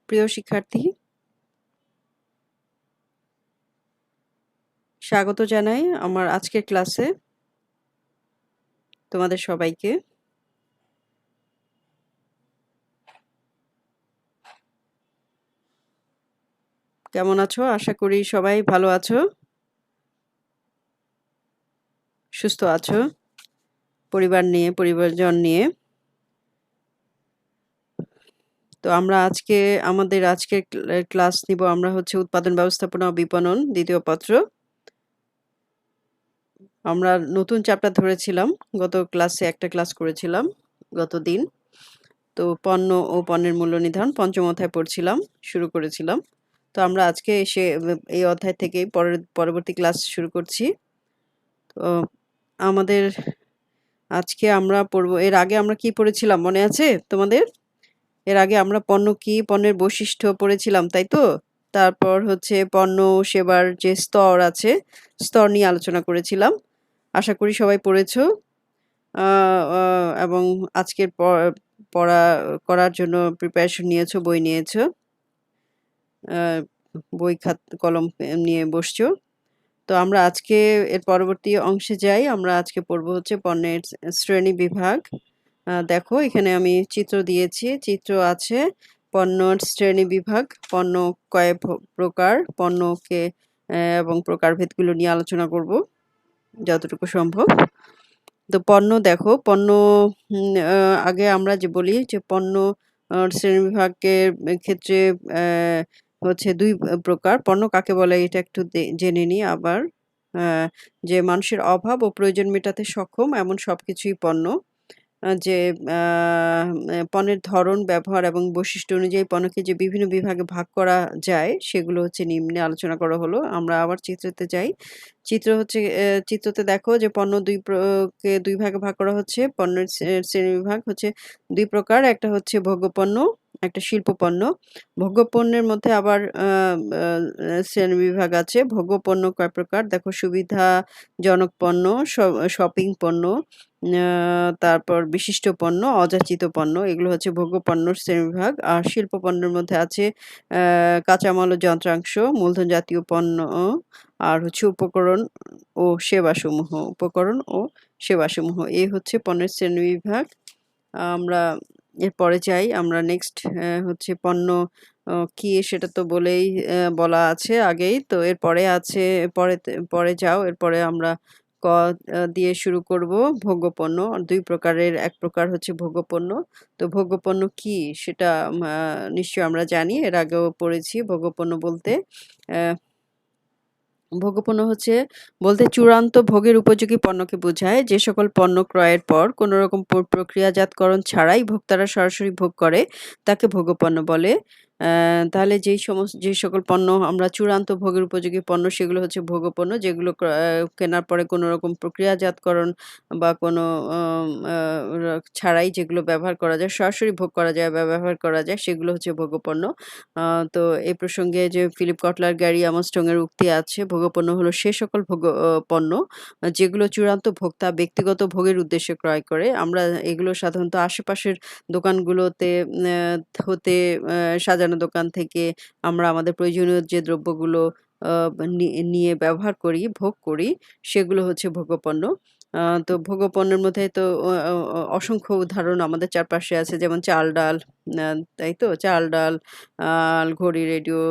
প্রিয় শিক্ষার্থী, স্বাগত জানাই আমার আজকের ক্লাসে তোমাদের সবাইকে। কেমন আছো? আশা করি সবাই ভালো আছো, সুস্থ আছো, পরিবারজন নিয়ে। তো আমরা আমাদের আজকের ক্লাস নিব আমরা হচ্ছে উৎপাদন ব্যবস্থাপনা ও বিপণন দ্বিতীয় পত্র। আমরা নতুন চ্যাপ্টার ধরেছিলাম, গত ক্লাসে একটা ক্লাস করেছিলাম গত দিন। তো পণ্য ও পণ্যের মূল্য নির্ধারণ পঞ্চম অধ্যায় পড়ছিলাম, শুরু করেছিলাম। তো আমরা আজকে এসে এই অধ্যায় থেকে পরবর্তী ক্লাস শুরু করছি। তো আমাদের আজকে আমরা পড়ব, এর আগে আমরা কি পড়েছিলাম মনে আছে তোমাদের? এর আগে আমরা পণ্য কি, পণ্যের বৈশিষ্ট্য পড়েছিলাম, তাই তো? তারপর হচ্ছে পণ্য সেবার যে স্তর আছে, স্তর নিয়ে আলোচনা করেছিলাম। আশা করি সবাই পড়েছো এবং আজকের পড়া করার জন্য প্রিপারেশন নিয়েছো, বই নিয়েছো, বই খাতা কলম নিয়ে বসছো। তো আমরা আজকে এর পরবর্তী অংশে যাই। আমরা আজকে পড়বো হচ্ছে পণ্যের শ্রেণী বিভাগ। দেখো এখানে আমি চিত্র দিয়েছি, চিত্র আছে পণ্যের শ্রেণী বিভাগ, পণ্য কয় প্রকার, পণ্যকে এবং প্রকারভেদগুলো নিয়ে আলোচনা করব যতটুকু সম্ভব। তো পণ্য দেখো, পণ্য আগে আমরা যে বলি যে পণ্য শ্রেণীবিভাগের ক্ষেত্রে হচ্ছে দুই প্রকার। পণ্য কাকে বলে এটা একটু জেনে নিই আবার। যে মানুষের অভাব ও প্রয়োজন মেটাতে সক্ষম এমন সবকিছুই পণ্য। যে পণ্যের ধরন, ব্যবহার এবং বৈশিষ্ট্য অনুযায়ী পণ্যকে যে বিভিন্ন বিভাগে ভাগ করা যায় সেগুলো হচ্ছে নিম্নে আলোচনা করা হলো। আমরা আবার চিত্রতে যাই। চিত্রতে দেখো যে পণ্য দুই ভাগে ভাগ করা হচ্ছে। পণ্যের শ্রেণীবিভাগ হচ্ছে দুই প্রকার, একটা হচ্ছে ভোগ্যপণ্য, একটা শিল্পপণ্য। ভোগ্যপণ্যের মধ্যে আবার শ্রেণীবিভাগ আছে। ভোগ্যপণ্য কয় প্রকার দেখো: সুবিধাজনক পণ্য, শপিং পণ্য, তারপর বিশিষ্ট পণ্য, অযাচিত পণ্য, এগুলো হচ্ছে ভোগ্যপণ্যর শ্রেণীবিভাগ। আর শিল্প পণ্যের মধ্যে আছে কাঁচামাল ও যন্ত্রাংশ, মূলধন জাতীয় পণ্য, আর হচ্ছে উপকরণ ও সেবাসমূহ। এই হচ্ছে পণ্যের শ্রেণীবিভাগ। আমরা এরপরে যাই। আমরা নেক্সট হচ্ছে পণ্য কি সেটা তো বলা আছে আগেই। তো এরপরে আছে, পরে যাও, এরপরে আমরা ক দিয়ে শুরু করব। ভোগ্যপণ্য দুই প্রকারের, এক প্রকার হচ্ছে ভোগ্যপণ্য। তো ভোগ্যপণ্য কি সেটা নিশ্চয়ই আমরা জানি, এর আগেও পড়েছি। ভোগ্যপণ্য বলতে ভোগ্যপণ্য হচ্ছে বলতে চূড়ান্ত ভোগের উপযোগী পণ্যকে বোঝায়। যে সকল পণ্য ক্রয়ের পর কোনো রকম প্রক্রিয়াজাতকরণ ছাড়াই ভোক্তারা সরাসরি ভোগ করে তাকে ভোগ্যপণ্য বলে। তাহলে যে সকল পণ্য আমরা চূড়ান্ত ভোগের উপযোগী পণ্য সেগুলো হচ্ছে ভোগ্যপণ্য, যেগুলো কেনার পরে কোনো রকম প্রক্রিয়াজাতকরণ বা কোনো ছাড়াই যেগুলো ব্যবহার করা যায়, সরাসরি ভোগ করা যায় বা ব্যবহার করা যায়, সেগুলো হচ্ছে ভোগ্যপণ্য। তো এই প্রসঙ্গে যে ফিলিপ কটলার, গ্যারি আমস্ট্রং এর উক্তি আছে, ভোগ্যপণ্য হলো সে সকল পণ্য যেগুলো চূড়ান্ত ভোক্তা ব্যক্তিগত ভোগের উদ্দেশ্যে ক্রয় করে। আমরা এগুলো সাধারণত আশেপাশের দোকানগুলোতে হতে সাজানো দোকান থেকে আমরা আমাদের প্রয়োজনীয় যে দ্রব্যগুলো নিয়ে ব্যবহার করি, ভোগ করি, সেগুলো হচ্ছে ভোগ্যপণ্য। তো ভোগ্যপণ্যের মধ্যে তো অসংখ্য উদাহরণ আমাদের চারপাশে আছে, যেমন চাল ডাল, তাই তো? চাল ডাল, ঘড়ি, রেডিও,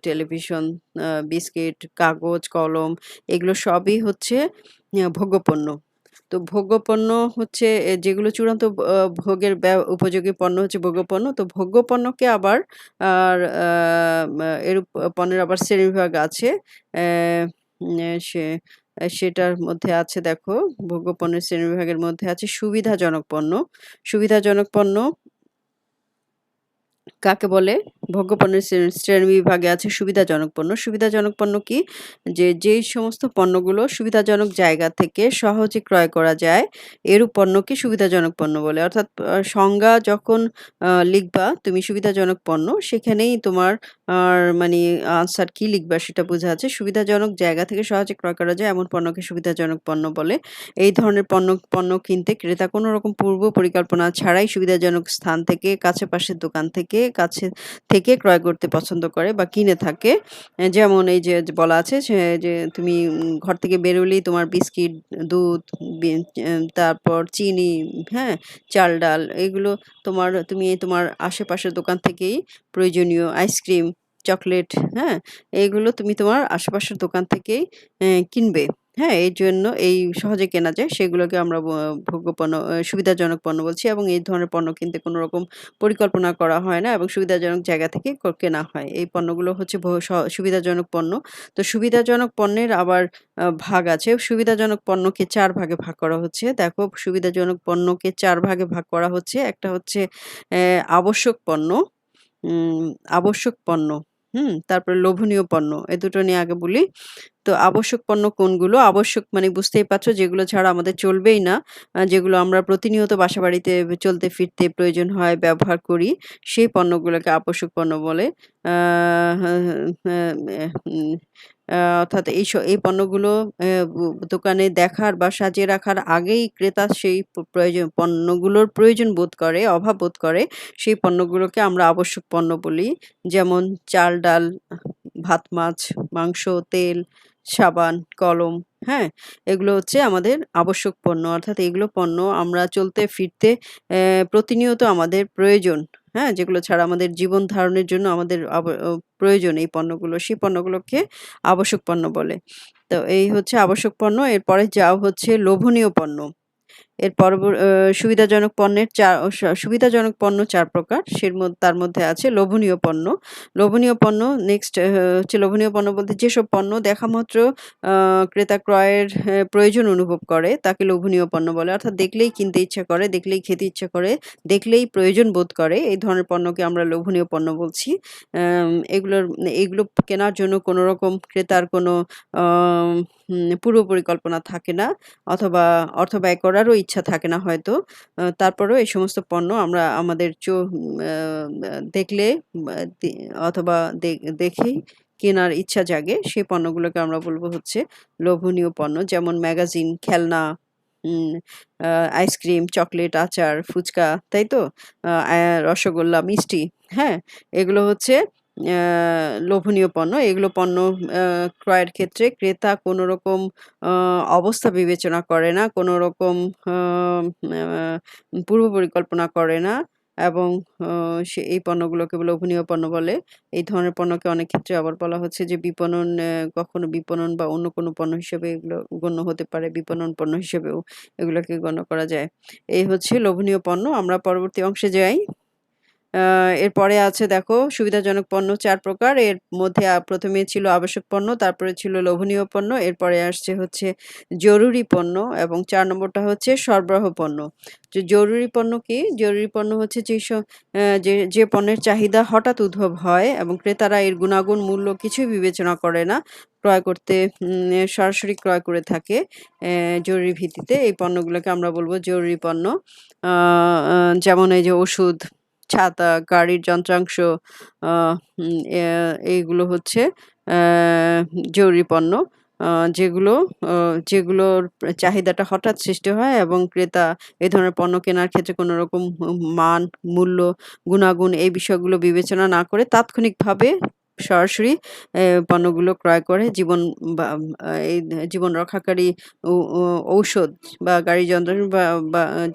টেলিভিশন, বিস্কিট, কাগজ, কলম, এগুলো সবই হচ্ছে ভোগ্যপণ্য। তো ভোগ্যপণ্য হচ্ছে যেগুলো চূড়ান্ত ভোগের উপযোগী পণ্য হচ্ছে ভোগ্যপণ্য। তো ভোগ্যপণ্যকে আবার আর এরূপ পণ্যের আবার শ্রেণীবিভাগ আছে। সেটার মধ্যে আছে দেখো, ভোগ্যপণ্যের শ্রেণীবিভাগের মধ্যে আছে সুবিধাজনক পণ্য। সুবিধাজনক পণ্য কাকে বলে? ভোগ্যপণ্যের শ্রেণীবিভাগে আছে সুবিধাজনক পণ্য। সুবিধাজনক পণ্য কি? যেই সমস্ত পণ্যগুলো সুবিধাজনক জায়গা থেকে সহজে ক্রয় করা যায়, এরূপ পণ্যকে সুবিধাজনক পণ্য বলে। অর্থাৎ সংজ্ঞা যখন লিখবা তুমি সুবিধাজনক পণ্য, সেখানেই তোমার মানে আনসার কি লিখবা সেটা বোঝা আছে। সুবিধাজনক জায়গা থেকে সহজে ক্রয় করা যায় এমন পণ্যকে সুবিধাজনক পণ্য বলে। এই ধরনের পণ্য কিনতে ক্রেতা কোনো রকম পূর্ব পরিকল্পনা ছাড়াই সুবিধাজনক স্থান থেকে, কাছে পাশের দোকান থেকে কাছে থেকে ক্রয় করতে পছন্দ করে বা কিনে থাকে। যেমন এই যে বলা আছে যে তুমি ঘর থেকে বেরোলেই তোমার বিস্কিট, দুধ, তারপর চিনি, হ্যাঁ? চাল-ডাল এগুলো তুমি তোমার আশেপাশের দোকান থেকেই প্রয়োজনীয় আইসক্রিম, চকলেট, হ্যাঁ? এইগুলো তুমি তোমার আশেপাশের দোকান থেকেই কিনবে। হ্যাঁ? এইজন্য এই সহজে কেনা যায় সেগুলোকে আমরা ভোগ্য পণ্য সুবিধাজনক পণ্য বলছি এবং এই ধরনের পণ্য কিনতে কোনো রকম পরিকল্পনা করা হয় না এবং সুবিধাজনক জায়গা থেকে কেনা হয়। এই পণ্যগুলো হচ্ছে সুবিধাজনক পণ্য। তো সুবিধাজনক পণ্যের আবার ভাগ আছে। সুবিধাজনক পণ্যকে ৪ ভাগে ভাগ করা হচ্ছে। দেখো সুবিধাজনক পণ্যকে ৪ ভাগে ভাগ করা হচ্ছে। একটা হচ্ছে আবশ্যক পণ্য, উম আবশ্যক পণ্য, তারপরে লোভনীয় পণ্য। এই দুটো নিয়ে আগে বলি। তো আবশ্যক পণ্য কোনগুলো? আবশ্যক মানে বুঝতেই পারছো যেগুলো ছাড়া আমাদের চলবেই না। যেগুলো আমরা প্রতিনিয়ত বাসাবাড়িতে চলতে ফিরতে প্রয়োজন হয়, ব্যবহার করি। সেই পণ্যগুলোকে আবশ্যক পণ্য বলে। আ হা হা উম অর্থাৎ এই পণ্যগুলো দোকানে দেখার বা সাজিয়ে রাখার আগেই ক্রেতা সেই পণ্যগুলোর প্রয়োজন বোধ করে, অভাব বোধ করে। সেই পণ্যগুলোকে আমরা আবশ্যক পণ্য বলি। যেমন চাল, ডাল, ভাত, মাছ, মাংস, তেল, সাবান, কলম, হ্যাঁ? এগুলো হচ্ছে আমাদের আবশ্যক পণ্য। অর্থাৎ এগুলো পণ্য আমরা চলতে ফিরতে প্রতিনিয়ত আমাদের প্রয়োজন, হ্যাঁ? যেগুলো ছাড়া আমাদের জীবন ধারণের জন্য আমাদের প্রয়োজন এই পণ্যগুলো। সেই পণ্যগুলোকে আবশ্যক পণ্য বলে। তো এই হচ্ছে আবশ্যক পণ্য। এরপরে যাও হচ্ছে লোভনীয় পণ্য। এর সুবিধাজনক পণ্যের সুবিধাজনক পণ্য ৪ প্রকার। তার মধ্যে আছে লোভনীয় পণ্য। লোভনীয় পণ্য নেক্সট হচ্ছে লোভনীয় পণ্য বলতে যেসব পণ্য দেখামাত্র আ ক্রেতা ক্রয়ের প্রয়োজন অনুভব করে তাকে লোভনীয় পণ্য বলে। অর্থাৎ দেখলেই কিনতে ইচ্ছা করে, দেখলেই খেতে ইচ্ছা করে, দেখলেই প্রয়োজন বোধ করে। এই ধরনের পণ্যকে আমরা লোভনীয় পণ্য বলছি। এগুলো কেনার জন্য কোনো রকম ক্রেতার কোনো আম পূর্ব পরিকল্পনা থাকে না। অথবা অর্থ ব্যয় করারও ইচ্ছা থাকে না হয়তো। তারপরেও এই সমস্ত পণ্য আমরা আমাদের আ দেখলে বা অথবা দেখেই কেনার ইচ্ছা জাগে। সেই পণ্যগুলোকে আমরা বলব হচ্ছে লোভনীয় পণ্য। যেমন ম্যাগাজিন, খেলনা, উম আ আইসক্রিম, চকলেট, আচার, ফুচকা, তাই তো? রসগোল্লা, মিষ্টি, হ্যাঁ? এগুলো হচ্ছে অ্যা লোভনীয় পণ্য। এগুলো পণ্য আ ক্রয়ের ক্ষেত্রে ক্রেতা কোনো রকম আ অবস্থা বিবেচনা করে না। কোনো রকম আ পূর্ব পরিকল্পনা করে না এবং আ এই পণ্যগুলোকে লোভনীয় পণ্য বলে। এই ধরনের পণ্যকে অনেক ক্ষেত্রে আবার বলা হচ্ছে যে বিপণন কখনো বিপণন বা অন্য কোনো পণ্য হিসেবে এগুলো গণ্য হতে পারে। বিপণন পণ্য হিসেবেও এগুলোকে গণ্য করা যায়। এই হচ্ছে লোভনীয় পণ্য। আমরা পরবর্তী অংশে যাই। আ এরপরে আছে দেখো সুবিধাজনক পণ্য ৪ প্রকার। এর মধ্যে ১ম এ ছিল আবশ্যক পণ্য, তারপরে ছিল লোভনীয় পণ্য, এরপরে আসছে হচ্ছে জরুরি পণ্য এবং ৪ নম্বরটা হচ্ছে সরবরাহ পণ্য। জরুরি পণ্য কি? জরুরি পণ্য হচ্ছে যে পণ্যের চাহিদা হঠাৎ উদ্ভব হয় এবং ক্রেতারা এর গুণাগুণ, মূল্য কিছুই বিবেচনা করে না। ক্রয় করতে সরাসরি ক্রয় করে থাকে জরুরি ভিত্তিতে। এই পণ্যগুলোকে আমরা বলব জরুরি পণ্য। আ আ যেমন এই যে ওষুধ, ছাতা, গাড়ির যন্ত্রাংশ, আ উম এ এইগুলো হচ্ছে অ্যা জরুরি পণ্য। আ যেগুলো অ যেগুলোর চাহিদাটা হঠাৎ সৃষ্টি হয় এবং ক্রেতা এ ধরনের পণ্য কেনার ক্ষেত্রে কোনো রকম মান, মূল্য, গুণাগুণ এই বিষয়গুলো বিবেচনা না করে তাৎক্ষণিকভাবে সরাসরি পণ্যগুলো ক্রয় করে বা এই জীবন রক্ষাকারী ও ও ঔষধ বা গাড়ি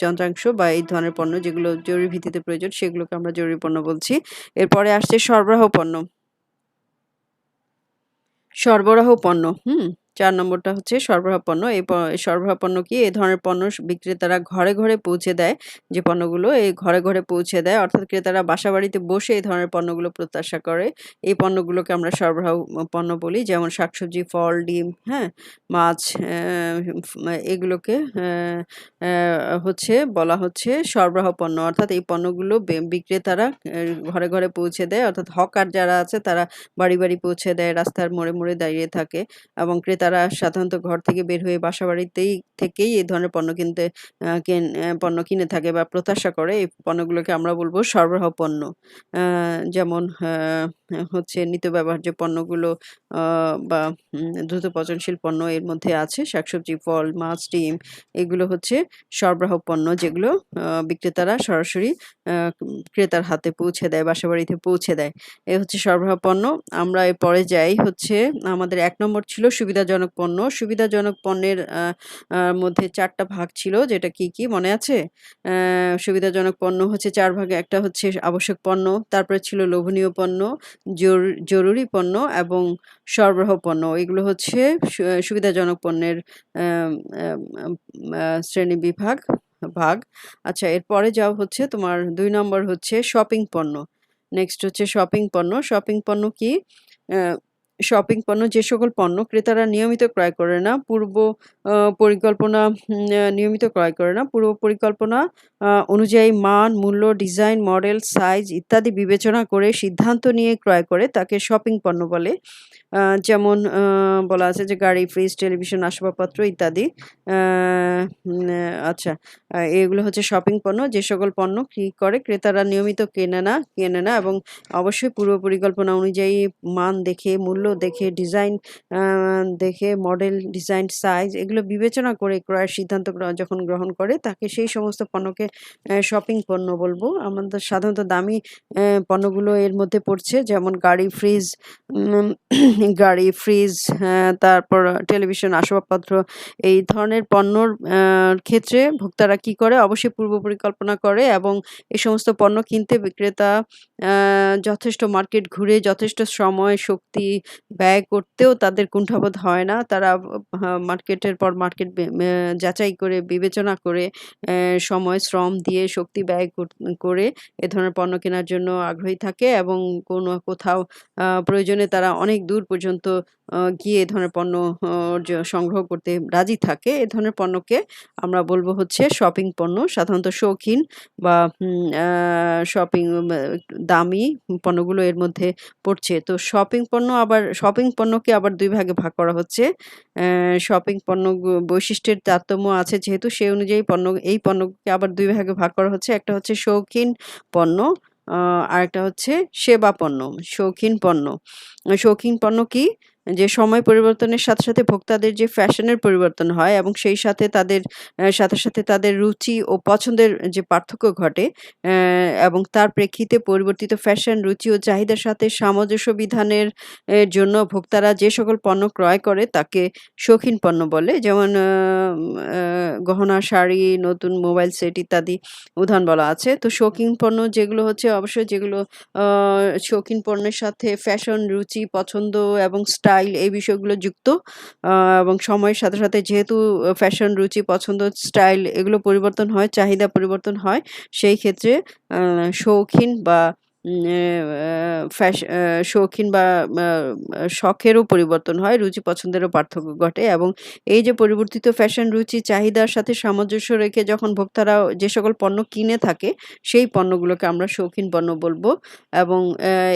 যন্ত্রাংশ বা এই ধরনের পণ্য যেগুলো জরুরি ভিত্তিতে প্রয়োজন সেগুলোকে আমরা জরুরি পণ্য বলছি। এরপরে আসছে সরবরাহ পণ্য। সরবরাহ পণ্য, ৪ নম্বরটা হচ্ছে সরবরাহ পণ্য। সরবরাহ পণ্য কি? এ ধরনের পণ্য বিক্রেতারা ঘরে, ঘরে পৌঁছে দেয়। যে পণ্যগুলো এই ঘরে, ঘরে পৌঁছে দেয়। অর্থাৎ ক্রেতারা বাসাবাড়িতে বসে এই ধরনের পণ্যগুলো প্রত্যাশা করে। এই পণ্যগুলোকে আমরা সরবরাহ পণ্য বলি। যেমন শাকসবজি, ফল, ডিম, হ্যাঁ? মাছ এগুলোকে বলা হচ্ছে সরবরাহ পণ্য। অর্থাৎ এই পণ্যগুলো বিক্রেতারা ঘরে, ঘরে পৌঁছে দেয়। অর্থাৎ হকার যারা আছে তারা বাড়ি, বাড়ি পৌঁছে দেয়। রাস্তার মোড়ে, মোড়ে দাঁড়িয়ে থাকে এবং ক্রেতারা তারা সাধারণত ঘর থেকে বের হয়ে বাসাবাড়িতেই থেকেই এই ধরনের পণ্য কিনতে পণ্য কিনে থাকে বা প্রত্যাশা করে। এই পণ্যগুলোকে আমরা বলব সরবরাহ পণ্য। যেমন হচ্ছে নিত্য ব্যবহার্য পণ্যগুলো বা দ্রুত পচনশীল পণ্য এর মধ্যে আছে শাকসবজি, ফল, মাছ, ডিম এগুলো হচ্ছে সরবরাহ পণ্য যেগুলো বিক্রেতারা সরাসরি ক্রেতার হাতে পৌঁছে দেয়, বাসাবাড়িতে পৌঁছে দেয়। এ হচ্ছে সরবরাহ পণ্য। আমরা এরপরে যাই হচ্ছে আমাদের ১ নম্বর ছিল সুবিধাজনক পণ্য। সুবিধাজনক পণ্যের মধ্যে ৪ টা ভাগ ছিল যেটা কি মনে আছে? সুবিধাজনক পণ্য হচ্ছে ৪ ভাগে। একটা হচ্ছে আবশ্যক পণ্য, তারপরে ছিল লোভনীয় পণ্য, জরুরি পণ্য এবং সরবরাহ পণ্য। এগুলো হচ্ছে সুবিধাজনক পণ্যের আম আম আম আ ভাগ। আচ্ছা এরপরে যাও হচ্ছে তোমার ২ নম্বর হচ্ছে শপিং পণ্য। নেক্সট হচ্ছে শপিং পণ্য। শপিং পণ্য কি? অ্যা শপিং পণ্য যে সকল পণ্য ক্রেতারা নিয়মিত ক্রয় করে না, পূর্ব পরিকল্পনা নিয়মিত ক্রয় করে না। পূর্ব পরিকল্পনা অনুযায়ী মান, মূল্য, ডিজাইন, মডেল, সাইজ ইত্যাদি বিবেচনা করে সিদ্ধান্ত নিয়ে ক্রয় করে তাকে শপিং পণ্য বলে। যেমন বলা আছে যে গাড়ি, ফ্রিজ, টেলিভিশন, আসবাবপত্র ইত্যাদি। আ উম আচ্ছা এগুলো হচ্ছে শপিং পণ্য। যে সকল পণ্য কি করে ক্রেতারা নিয়মিত কেনে না এবং অবশ্যই পূর্ব পরিকল্পনা অনুযায়ী মান দেখে, মূল্য দেখে, ডিজাইন আ দেখে, মডেল, ডিজাইন, সাইজ এগুলো বিবেচনা করে ক্রয়ের সিদ্ধান্ত যখন গ্রহণ করে তাকে সেই সমস্ত পণ্যকে শপিং পণ্য বলব। আমাদের সাধারণত দামি পণ্যগুলো এর মধ্যে পড়ছে যেমন উম গাড়ি, ফ্রিজ, তারপর টেলিভিশন, আসবাবপত্র এই ধরনের পণ্যর ক্ষেত্রে ভোক্তারা কি করে? অবশ্যই পূর্ব পরিকল্পনা করে এবং এই সমস্ত পণ্য কিনতে বিক্রেতা আ যথেষ্ট মার্কেট ঘুরে যথেষ্ট সময়, শক্তি ব্যয় করতেও তাদের কুণ্ঠাবোধ হয় না। তারা মার্কেটের পর মার্কেট যাচাই করে, বিবেচনা করে, সময়, শ্রম দিয়ে, শক্তি ব্যয় করে এ ধরনের পণ্য কেনার জন্য আগ্রহী থাকে এবং কোথাও প্রয়োজনে তারা অনেক দূর পর্যন্ত গিয়ে এ ধরনের পণ্য অ জ সংগ্রহ করতে রাজি থাকে। এ ধরনের পণ্যকে আমরা বলব হচ্ছে শপিং পণ্য। সাধারণত শৌখিন বা উম আ শপিং দামি পণ্যগুলো এর মধ্যে পড়ছে। তো শপিং পণ্যকে আবার ২ ভাগে ভাগ করা হচ্ছে। শপিং পণ্য বৈশিষ্ট্যের তারতম্য আছে যেহেতু সেই অনুযায়ী এই পণ্যকে আবার ২ ভাগে ভাগ করা হচ্ছে। একটা হচ্ছে শৌখিন পণ্য, আ আরেকটা হচ্ছে সেবা পণ্য। শৌখিন পণ্য কি? যে সময় পরিবর্তনের সাথে ভোক্তাদের যে ফ্যাশনের পরিবর্তন হয় এবং সেই সাথে সাথে তাদের রুচি ও পছন্দের যে পার্থক্য ঘটে এবং তার প্রেক্ষিতে পরিবর্তিত ফ্যাশন, রুচি ও চাহিদার সাথে সামঞ্জস্য বিধানের জন্য ভোক্তারা যে সকল পণ্য ক্রয় করে তাকে শৌখিন পণ্য বলে। যেমন আ গহনা, শাড়ি, নতুন মোবাইল সেট ইত্যাদি উদাহরণ বলা আছে। তো শৌখিন পণ্য যেগুলো হচ্ছে অবশ্যই যেগুলো আ শৌখিন পণ্যের সাথে ফ্যাশন, রুচি, পছন্দ এবং স্টাইল এই বিষয়গুলো যুক্ত। আ এবং সময়ের সাথে যেহেতু ফ্যাশন, রুচি, পছন্দ, স্টাইল এগুলো পরিবর্তন হয়, চাহিদা পরিবর্তন হয়। সেই ক্ষেত্রে আ শৌখিন বা উম এ ফ্যাশ আ শৌখিন বা আ শখেরও পরিবর্তন হয়, রুচি পছন্দেরও পার্থক্য ঘটে এবং এই যে পরিবর্তিত ফ্যাশন, রুচি, চাহিদার সাথে সামঞ্জস্য রেখে যখন ভোক্তারা যে সকল পণ্য কিনে থাকে, সেই পণ্যগুলোকে আমরা শৌখিন পণ্য বলব এবং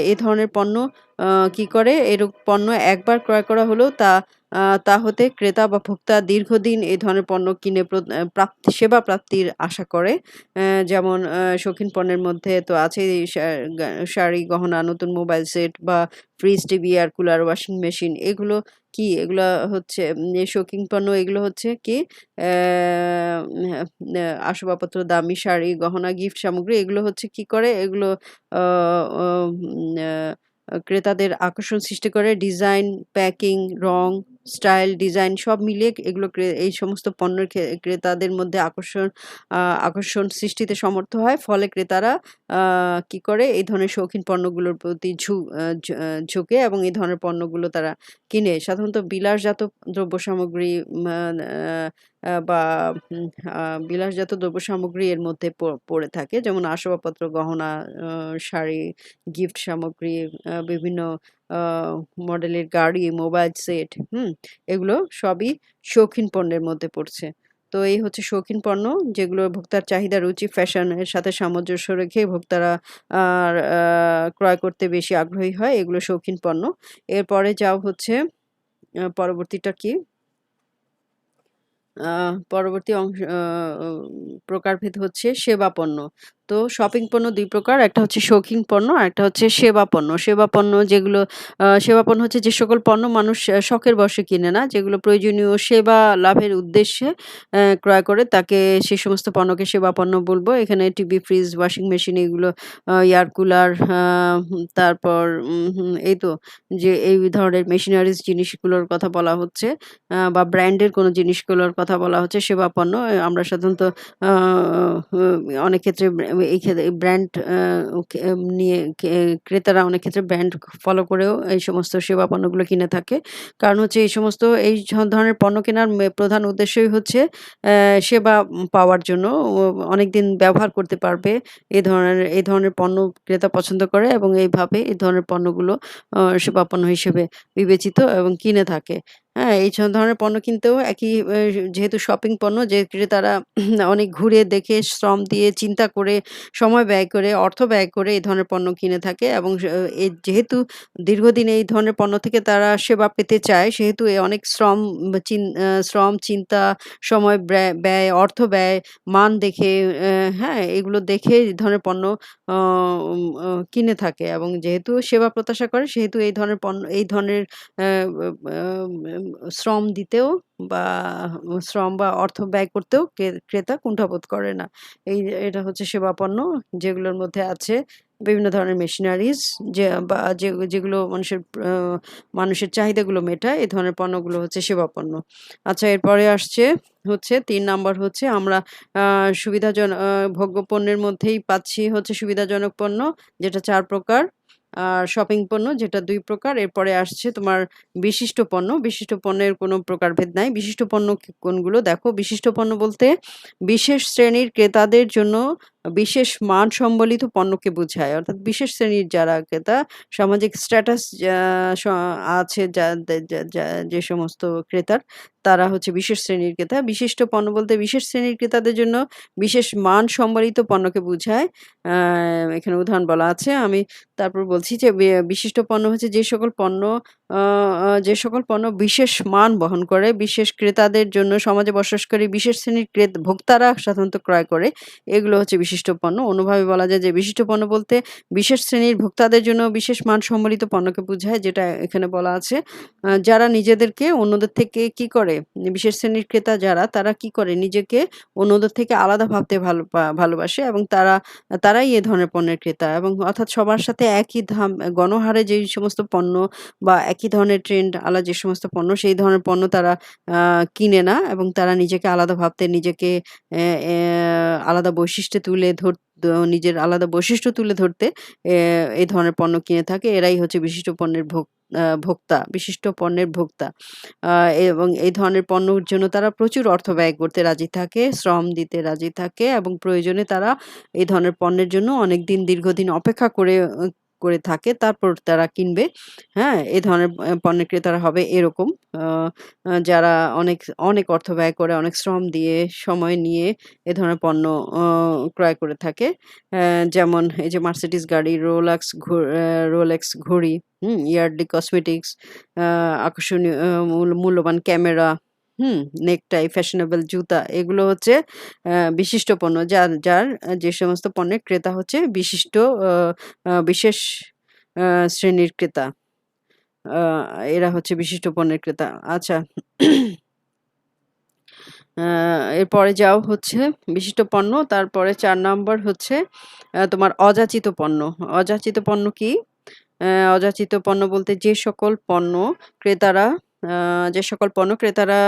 এ ধরনের পণ্য কি করে? এরূপ পণ্য একবার ক্রয় করা হলেও তা হতে ক্রেতা বা ভোক্তা দীর্ঘদিন এ ধরনের পণ্য কিনে প্র আ প্রাপ্তি সেবা প্রাপ্তির আশা করে। যেমন শৌখিন পণ্যের মধ্যে তো আছেই শাড়ি, গহনা, নতুন মোবাইল সেট বা fridge, TV, air cooler, washing machine এগুলো কি? এগুলা হচ্ছে এই শৌখিন পণ্য এগুলো হচ্ছে কি? আসবাবপত্র, দামি শাড়ি, গহনা, গিফট সামগ্রী এগুলো হচ্ছে কি করে? এগুলো আ ও উম আ ক্রেতাদের আকর্ষণ সৃষ্টি করে। ডিজাইন, প্যাকিং, রং, স্টাইল, ডিজাইন সব মিলিয়ে এগুলো এই সমস্ত পণ্যের ক্রেতাদের মধ্যে আকর্ষণ সৃষ্টিতে সমর্থ হয়। ফলে ক্রেতারা আ কি করে? এই ধরনের শৌখিন পণ্যগুলোর প্রতি ঝোঁকে এবং এই ধরনের পণ্যগুলো তারা কিনে। সাধারণত বিলাসজাত দ্রব্য সামগ্রী মা বা উম আ বিলাসজাত দ্রব্য সামগ্রী এর মধ্যে পড়ে থাকে। যেমন আসবাবপত্র, গহনা, আ শাড়ি, গিফট সামগ্রী, বিভিন্ন আ মডেলের গাড়ি, মোবাইল সেট, হুম? এগুলো সবই শৌখিন পণ্যের মধ্যে পড়ছে। তো এই হচ্ছে শৌখিন পণ্য যেগুলো ভোক্তার চাহিদা, রুচি, ফ্যাশন এর সাথে সামঞ্জস্য রেখে ভোক্তারা আর ক্রয় করতে বেশি আগ্রহী হয়। এগুলো শৌখিন পণ্য। এরপরে যাও হচ্ছে পরবর্তীটা কি? পরবর্তী প্রকারভেদ হচ্ছে সেবা পণ্য। তো শপিং পণ্য ২ প্রকার। একটা হচ্ছে শৌখিন পণ্য, আরেকটা হচ্ছে সেবা পণ্য। সেবা পণ্য যেগুলো সেবা পণ্য হচ্ছে যে সকল পণ্য মানুষ শখের বশে কিনে না, যেগুলো প্রয়োজনীয় সেবা লাভের উদ্দেশ্যে ক্রয় করে তাকে সে সমস্ত পণ্যকে সেবা পণ্য বলব। এখানে টিভি, ফ্রিজ, ওয়াশিং মেশিন এগুলো এয়ার কুলার তারপর এই তো যে এই ধরনের মেশিনারিজ জিনিসগুলোর কথা বলা হচ্ছে। বা ব্র্যান্ডের কোনো জিনিসগুলোর কথা বলা হচ্ছে সেবা পণ্য। আমরা সাধারণত আ অনেক ক্ষেত্রে এই ক্ষেত্রে ব্র্যান্ড নিয়ে ক্রেতারা অনেক ক্ষেত্রে ব্র্যান্ড ফলো করেও এই সমস্ত সেবা পণ্যগুলো কিনে থাকে। কারণ হচ্ছে এই সমস্ত এই ধরনের পণ্য কেনার প্রধান উদ্দেশ্যই হচ্ছে সেবা পাওয়ার জন্য। অনেকদিন ব্যবহার করতে পারবে। এই ধরনের পণ্য ক্রেতা পছন্দ করে এবং এইভাবে এই ধরনের পণ্যগুলো সেবা পণ্য হিসেবে বিবেচিত এবং কিনে থাকে। হ্যাঁ, এই ধরনের পণ্য কিনতেও একই যেহেতু শপিং পণ্য যে ক্রেতারা অনেক ঘুরে দেখে শ্রম দিয়ে চিন্তা করে সময় ব্যয় করে অর্থ ব্যয় করে এই ধরনের পণ্য কিনে থাকে এবং যেহেতু দীর্ঘদিন এই ধরনের পণ্য থেকে তারা সেবা পেতে চায় সেহেতু অনেক শ্রম, চিন্তা, সময় ব্যয়, অর্থ ব্যয়, মান দেখে হ্যাঁ, এগুলো দেখে এই ধরনের পণ্য আ উম আ কিনে থাকে এবং যেহেতু সেবা প্রত্যাশা করে সেহেতু এই ধরনের অ্যা শ্রম দিতেও বা শ্রম বা অর্থ ব্যয় করতেও ক্রেতা কুণ্ঠাবোধ করে না। এটা হচ্ছে সেবা পণ্য যেগুলোর মধ্যে আছে বিভিন্ন ধরনের মেশিনারিজ বা যেগুলো আ মানুষের চাহিদাগুলো মেটায়, এই ধরনের পণ্যগুলো হচ্ছে সেবা পণ্য। আচ্ছা, এরপরে আসছে হচ্ছে ৩ নাম্বার হচ্ছে আমরা আ ভোগ্য পণ্যের মধ্যেই পাচ্ছি হচ্ছে সুবিধাজনক পণ্য যেটা ৪ প্রকার। আর শপিং পণ্য যেটা ২ প্রকার। এরপরে আসছে তোমার বিশিষ্ট পণ্য। বিশিষ্ট পণ্যের কোনো প্রকারভেদ নাই। বিশিষ্ট পণ্য কোনগুলো? দেখো, বিশিষ্ট পণ্য বলতে বিশেষ শ্রেণীর ক্রেতাদের জন্য বিশেষ মান সম্বলিত পণ্যকে বোঝায়। অর্থাৎ বিশেষ শ্রেণীর যারা ক্রেতা, সামাজিক স্ট্যাটাস যা স আছে যে সমস্ত ক্রেতার, তারা হচ্ছে বিশেষ শ্রেণীর ক্রেতা। বিশিষ্ট পণ্য বলতে বিশেষ শ্রেণীর ক্রেতাদের জন্য বিশেষ মান সম্বলিত পণ্যকে বুঝায়। আ এখানে উদাহরণ বলা আছে। আমি তারপর বলছি যে বিশিষ্ট পণ্য হচ্ছে আ আ যে সকল পণ্য বিশেষ মান বহন করে, বিশেষ ক্রেতাদের জন্য সমাজে বসবাসকারী বিশেষ শ্রেণীর ভোক্তারা সাধারণত ক্রয় করে। এগুলো হচ্ছে বিশিষ্ট পণ্য। অন্যভাবে বলা যায় যে বিশিষ্ট পণ্য বলতে বিশেষ শ্রেণীর ভোক্তাদের জন্য বিশেষ মান সম্বলিত পণ্যকে বুঝায়, যেটা এখানে বলা আছে। যারা নিজেদেরকে অন্যদের থেকে কি করে? বিশেষ শ্রেণীর ক্রেতা যারা, তারা কি করে? নিজেকে অন্যদের থেকে আলাদা ভাবতে ভালোবাসে এবং তারাই এ ধরনের পণ্যের ক্রেতা এবং অর্থাৎ সবার সাথে একই গণহারে যেই সমস্ত পণ্য বা একই ধরনের ট্রেন্ড আলা যে সমস্ত পণ্য, সেই ধরনের পণ্য তারা আ কিনে না এবং তারা নিজেকে আলাদা ভাবতে, নিজেকে অ্যা আলাদা বৈশিষ্ট্যে তুলে ধর দ নিজের আলাদা বৈশিষ্ট্য তুলে ধরতে এই ধরনের পণ্য কিনে থাকে। এরাই হচ্ছে বিশিষ্ট পণ্যের ভোক্তা। আ এবং এই ধরনের পণ্যর জন্য তারা প্রচুর অর্থ ব্যয় করতে রাজি থাকে, শ্রম দিতে রাজি থাকে এবং প্রয়োজনে তারা এই ধরনের পণ্যের জন্য অনেকদিন দীর্ঘদিন অপেক্ষা করে থাকে। তারপর তারা কিনবে। হ্যাঁ? এ ধরনের পণ্যের ক্রেতারা হবে এরকম। আ আ যারা অনেক অর্থ ব্যয় করে, অনেক শ্রম দিয়ে, সময় নিয়ে এ ধরনের পণ্য অ ক্রয় করে থাকে। যেমন এই যে 'মার্সিডিজ' গাড়ি, রোলেক্স ঘড়ি, ইয়ার্ডলি কসমেটিক্স, আ আকর্ষণীয় মূল্যবান ক্যামেরা, হুম? নেকটাই, ফ্যাশনেবল জুতা, এগুলো হচ্ছে বিশিষ্ট পণ্য। যার যে সমস্ত পণ্যের ক্রেতা হচ্ছে বিশিষ্ট আ আ বিশেষ আ শ্রেণীর ক্রেতা। আ এরা হচ্ছে বিশিষ্ট পণ্যের ক্রেতা। আচ্ছা। আ এরপরে যাও হচ্ছে বিশিষ্ট পণ্য। তারপরে ৪ নাম্বার হচ্ছে তোমার অযাচিত পণ্য। অযাচিত পণ্য কি? অযাচিত পণ্য বলতে ক্রেতারা আ যে সকল পণ্য ক্রেতারা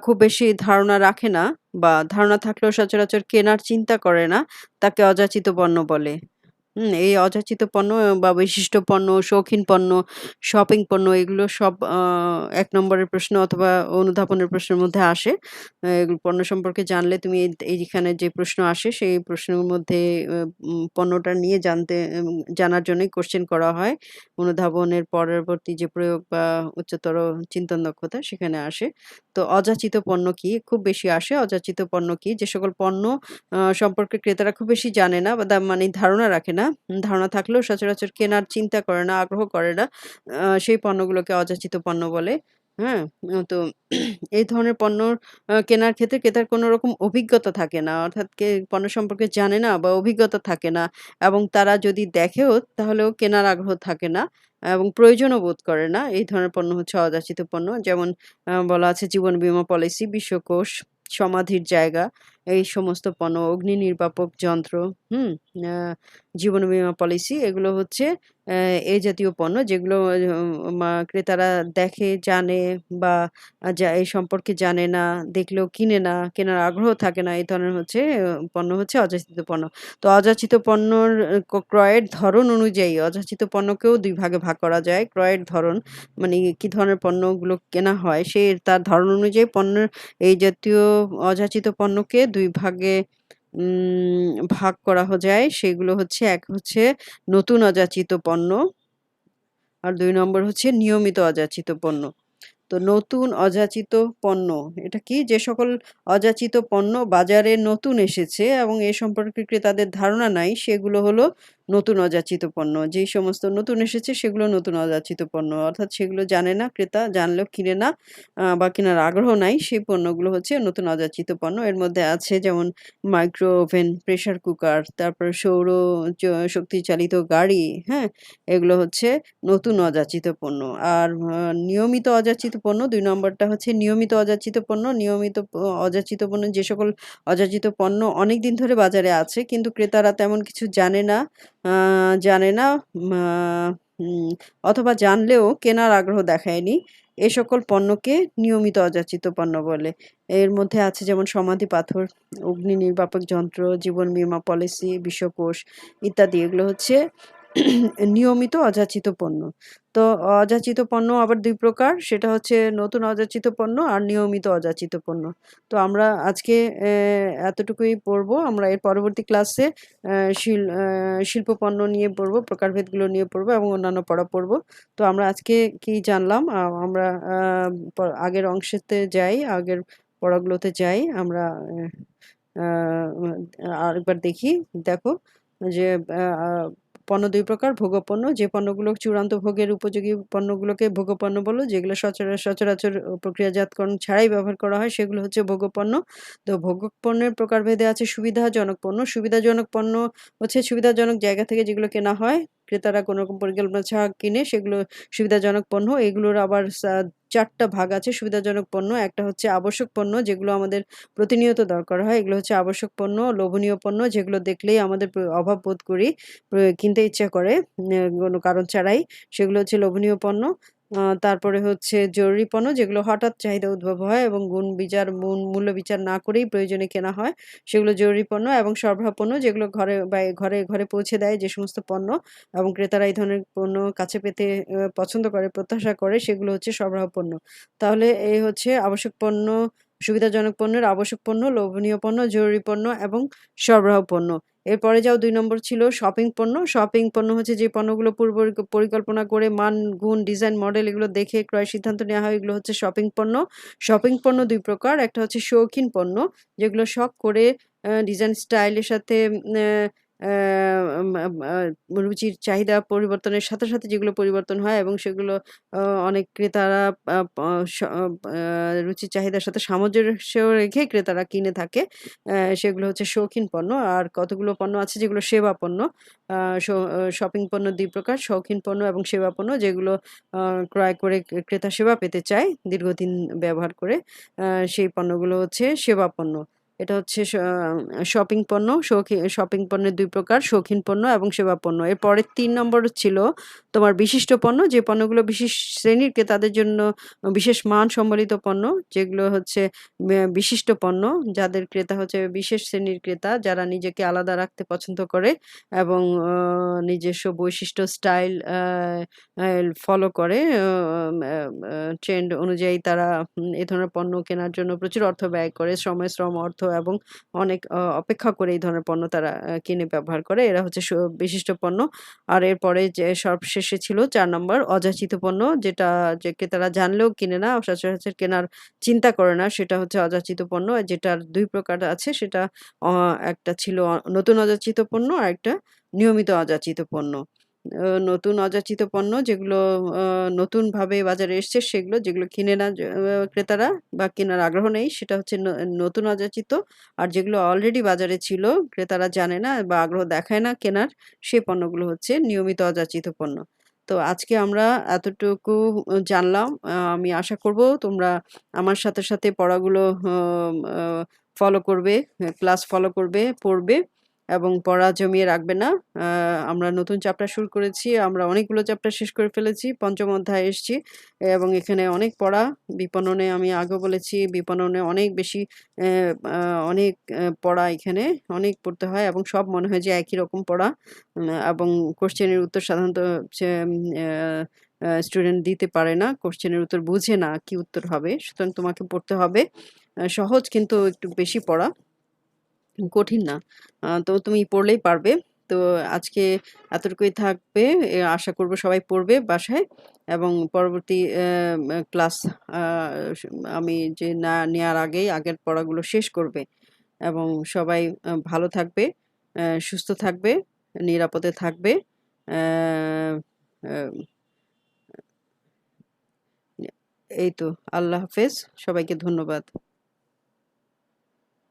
খুব বেশি ধারণা রাখে না বা ধারণা থাকলেও সচরাচর কেনার চিন্তা করে না, তাকে অযাচিত পণ্য বলে। এই অযাচিত পণ্য বা বিশিষ্ট পণ্য, শৌখিন পণ্য, শপিং পণ্য এগুলো সব ১ নম্বরের প্রশ্ন অথবা অনুধাবনের প্রশ্নের মধ্যে আসে। এগুলো পণ্য সম্পর্কে জানলে তুমি এইখানে যে প্রশ্ন আসে সেই প্রশ্নের মধ্যে পণ্যটা নিয়ে জানার জন্যই কোয়েশ্চেন করা হয়। অনুধাবনের পরবর্তী যে প্রয়োগ বা উচ্চতর চিন্তন দক্ষতা সেখানে আসে। তো অযাচিত পণ্য কি? খুব বেশি আসে। অযাচিত পণ্য কি? যে সকল পণ্য সম্পর্কে ক্রেতারা খুব বেশি জানে না বা মানে ধারণা রাখে না। ধারণা থাকলেও সচরাচর কেনার চিন্তা করে না, আগ্রহ করে না। সেই পণ্যগুলোকে অযাচিত পণ্য বলে। হ্যাঁ? তো এই ধরনের পণ্য কেনার ক্ষেত্রে ক্রেতার কোনো রকম অভিজ্ঞতা থাকে না। অর্থাৎ পণ্য সম্পর্কে জানে না বা অভিজ্ঞতা থাকে না এবং তারা যদি দেখেও তাহলেও কেনার আগ্রহ থাকে না এবং প্রয়োজনও বোধ করে না। এই ধরনের পণ্য হচ্ছে অযাচিত পণ্য। যেমন বলা আছে জীবন বীমা পলিসি, বিশ্বকোষ, সমাধির জায়গা, এই সমস্ত পণ্য, অগ্নি নির্বাপক যন্ত্র, হুম? আ জীবন বীমা পলিসি এগুলো হচ্ছে অ্যা এই জাতীয় পণ্য যেগুলো ক্রেতারা দেখে, জানে বা এই সম্পর্কে জানে না, দেখলেও কিনে না, কেনার আগ্রহ থাকে না। এই ধরনের হচ্ছে পণ্য হচ্ছে অযাচিত পণ্য। তো অযাচিত পণ্যর ক্রয়ের ধরন অনুযায়ী অযাচিত পণ্যকেও ২ ভাগে ভাগ করা যায়। ক্রয়ের ধরন মানে কি ধরনের পণ্যগুলো কেনা হয় তার ধরন অনুযায়ী পণ্যের এই জাতীয় অযাচিত পণ্যকে ২ ভাগে ভাগ করা যায়। সেগুলো হচ্ছে এক হচ্ছে নতুন অযাচিত পণ্য আর ২ নম্বর হচ্ছে নিয়মিত অযাচিত পণ্য। তো নতুন অযাচিত পণ্য এটা কি? যে সকল অযাচিত পণ্য বাজারে নতুন এসেছে এবং এ সম্পর্কে ক্রেতাদের ধারণা নাই সেগুলো হলো নতুন অযাচিত পণ্য। যেই সমস্ত নতুন এসেছে সেগুলো নতুন অযাচিত পণ্য। অর্থাৎ সেগুলো জানে না ক্রেতা, জানলেও কিনে না বা কেনার আগ্রহ নাই সেই পণ্যগুলো হচ্ছে নতুন অযাচিত পণ্য। এর মধ্যে আছে যেমন মাইক্রো ওভেন, প্রেশার কুকার, তারপরে সৌর চ শক্তি চালিত গাড়ি, হ্যাঁ? এগুলো হচ্ছে নতুন অযাচিত পণ্য। আর নিয়মিত অযাচিত পণ্য ২ নম্বরটা হচ্ছে নিয়মিত অযাচিত পণ্য। নিয়মিত অযাচিত পণ্য যে সকল অযাচিত পণ্য অনেকদিন ধরে বাজারে আছে কিন্তু ক্রেতারা তেমন কিছু জানে না, আ জানে না মা হুম অথবা জানলেও কেনার আগ্রহ দেখায়নি। এ সকল পণ্যকে নিয়মিত অযাচিত পণ্য বলে। এর মধ্যে আছে যেমন সমাধি পাথর, অগ্নি নির্বাপক যন্ত্র, জীবন বীমা পলিসি, বিশ্বকোষ ইত্যাদি। এগুলো হচ্ছে নিয়মিত অযাচিত পণ্য। তো অযাচিত পণ্য আবার ২ প্রকার। সেটা হচ্ছে নতুন অযাচিত পণ্য আর নিয়মিত অযাচিত পণ্য। তো আমরা আজকে এতটুকুই পড়বো। আমরা এর পরবর্তী ক্লাসে শিল্প পণ্য নিয়ে পড়বো, প্রকারভেদগুলো নিয়ে পড়বো এবং অন্যান্য পড়া পড়বো। তো আমরা আজকে কি জানলাম? আমরা আ প আগের অংশেতে যাই, আগের পড়াগুলোতে যাই। আমরা আ আরেকবার দেখি। দেখো যে আ আ পণ্য ২ প্রকার, ভোগ্য পণ্য। যে পণ্যগুলো চূড়ান্ত ভোগের উপযোগী পণ্যগুলোকে ভোগ্য পণ্য বলে। যেগুলো সচরাচর প্রক্রিয়াজাতকরণ ছাড়াই ব্যবহার করা হয় সেগুলো হচ্ছে ভোগ্য পণ্য। তো ভোগ্য পণ্যের প্রকারভেদে আছে সুবিধাজনক পণ্য। সুবিধাজনক পণ্য হচ্ছে সুবিধাজনক জায়গা থেকে যেগুলো কেনা হয়। ক্রেতারা কোনরকম পরিকল্পনা ছাড়া কিনে সেগুলো সুবিধাজনক পণ্য। এগুলোর আবার ৪ টা ভাগ আছে সুবিধাজনক পণ্য। একটা হচ্ছে আবশ্যক পণ্য যেগুলো আমাদের প্রতিনিয়ত দরকার হয়। এগুলো হচ্ছে আবশ্যক পণ্য, লোভনীয় পণ্য যেগুলো দেখলেই আমাদের অভাব বোধ করি। কিনতে ইচ্ছা করে কোনো কারণ ছাড়াই। সেগুলো হচ্ছে লোভনীয় পণ্য। তারপরে হচ্ছে জরুরি পণ্য যেগুলো হঠাৎ চাহিদা উদ্ভব হয় এবং মূল্য বিচার না করেই প্রয়োজনে কেনা হয়। সেগুলো জরুরি পণ্য এবং সরবরাহ পণ্য যেগুলো ঘরে পৌঁছে দেয় যে সমস্ত পণ্য এবং ক্রেতারা এই ধরনের পণ্য কাছে পেতে পছন্দ করে, প্রত্যাশা করে সেগুলো হচ্ছে সরবরাহ পণ্য। তাহলে এই হচ্ছে আবশ্যক পণ্য, সুবিধাজনক পণ্যের আবশ্যক পণ্য, লোভনীয় পণ্য, জরুরি পণ্য এবং সরবরাহ পণ্য। এরপরে যাও ২ নম্বর ছিল শপিং পণ্য। শপিং পণ্য হচ্ছে যে পণ্যগুলো পরিকল্পনা করে মান, গুণ, ডিজাইন, মডেল এগুলো দেখে ক্রয়ের সিদ্ধান্ত নেওয়া হয় এগুলো হচ্ছে শপিং পণ্য। শপিং পণ্য ২ প্রকার। একটা হচ্ছে শৌখিন পণ্য যেগুলো শখ করে ডিজাইন স্টাইলের সাথে অ্যা অ্যা আম আম আ রুচির চাহিদা পরিবর্তনের সাথে, সাথে যেগুলো পরিবর্তন হয় এবং সেগুলো আ অনেক ক্রেতারা আ প স আ রুচির চাহিদার সাথে সামঞ্জস্য রেখে ক্রেতারা কিনে থাকে। সেগুলো হচ্ছে শৌখিন পণ্য। আর কতগুলো পণ্য আছে যেগুলো সেবা পণ্য। আ শ শপিং পণ্য ২ প্রকার, শৌখিন পণ্য এবং সেবা পণ্য যেগুলো আ ক্রয় করে ক্রেতা সেবা পেতে চায় দীর্ঘদিন ব্যবহার করে। আ সেই পণ্যগুলো হচ্ছে সেবা পণ্য। এটা হচ্ছে শপিং পণ্য, শপিং পণ্যের ২ প্রকার, শৌখিন পণ্য এবং সেবা পণ্য। এরপরের ৩ নম্বর ছিল তোমার বিশিষ্ট পণ্য, যে পণ্যগুলো বিশেষ শ্রেণীর ক্রেতাদের জন্য বিশেষ মান সম্বলিত পণ্য, যেগুলো হচ্ছে বিশিষ্ট পণ্য, যাদের ক্রেতা হচ্ছে বিশেষ শ্রেণীর ক্রেতা, যারা নিজেকে আলাদা রাখতে পছন্দ করে এবং নিজস্ব বৈশিষ্ট্য স্টাইল আ ফলো করে। ট্রেন্ড অনুযায়ী তারা এ ধরনের পণ্য কেনার জন্য প্রচুর অর্থ ব্যয় করে। সময়, শ্রম, অর্থ এবং অনেক অপেক্ষা করে এই ধরনের পণ্য তারা কিনে ব্যবহার করে। এরা হচ্ছে বিশিষ্ট পণ্য। আর এরপরে যে সবশেষে ছিল ৪ নম্বর অযাচিত পণ্য, যে ক্রেতারা জানলেও কিনে না, সচরাচর কেনার চিন্তা করে না, সেটা হচ্ছে অযাচিত পণ্য। যেটার ২ প্রকার আছে সেটা অ একটা ছিল নতুন অযাচিত পণ্য, আরেকটা নিয়মিত অযাচিত পণ্য। নতুন অযাচিত পণ্য যেগুলো নতুনভাবে বাজারে এসছে সেগুলো, যেগুলো কিনে না ক্রেতারা বা কেনার আগ্রহ নেই, সেটা হচ্ছে নতুন অযাচিত। আর যেগুলো অলরেডি বাজারে ছিল, ক্রেতারা জানে না বা আগ্রহ দেখায় না কেনার, সেই পণ্যগুলো হচ্ছে নিয়মিত অযাচিত পণ্য। তো আজকে আমরা এতটুকু জানলাম। আমি আশা করব তোমরা আমার সাথে পড়াগুলো আ ফলো করবে, ক্লাস ফলো করবে, পড়বে এবং পড়া জমিয়ে রাখবে না। আ আমরা নতুন চ্যাপ্টার শুরু করেছি। আমরা অনেকগুলো চ্যাপ্টার শেষ করে ফেলেছি। ৫ম অধ্যায়ে এসছি এবং এখানে অনেক পড়া। বিপণনে আমি আগেও বলেছি, বিপণনে অনেক বেশি অ্যা আ অনেক পড়া এখানে, অনেক পড়তে হয় এবং সব মনে হয় যে একই রকম পড়া। এবং কোয়েশ্চেনের উত্তর সাধারণত হচ্ছে অ্যা স্টুডেন্ট দিতে পারে না। কোয়েশ্চেনের উত্তর বুঝে না কি উত্তর হবে। সুতরাং তোমাকে পড়তে হবে। সহজ কিন্তু একটু বেশি পড়া। কঠিন না। তো তুমি পড়লেই পারবে। তো আজকে এতটুকুই থাকবে। আশা করব সবাই পড়বে বাসায় এবং পরবর্তী ক্লাস আ স আমি যে না নেয়ার আগেই আগের পড়াগুলো শেষ করবে এবং সবাই ভালো থাকবে, সুস্থ থাকবে, নিরাপদে থাকবে। অ্যা অ্যা এই তো, আল্লাহ হাফেজ। সবাইকে ধন্যবাদ।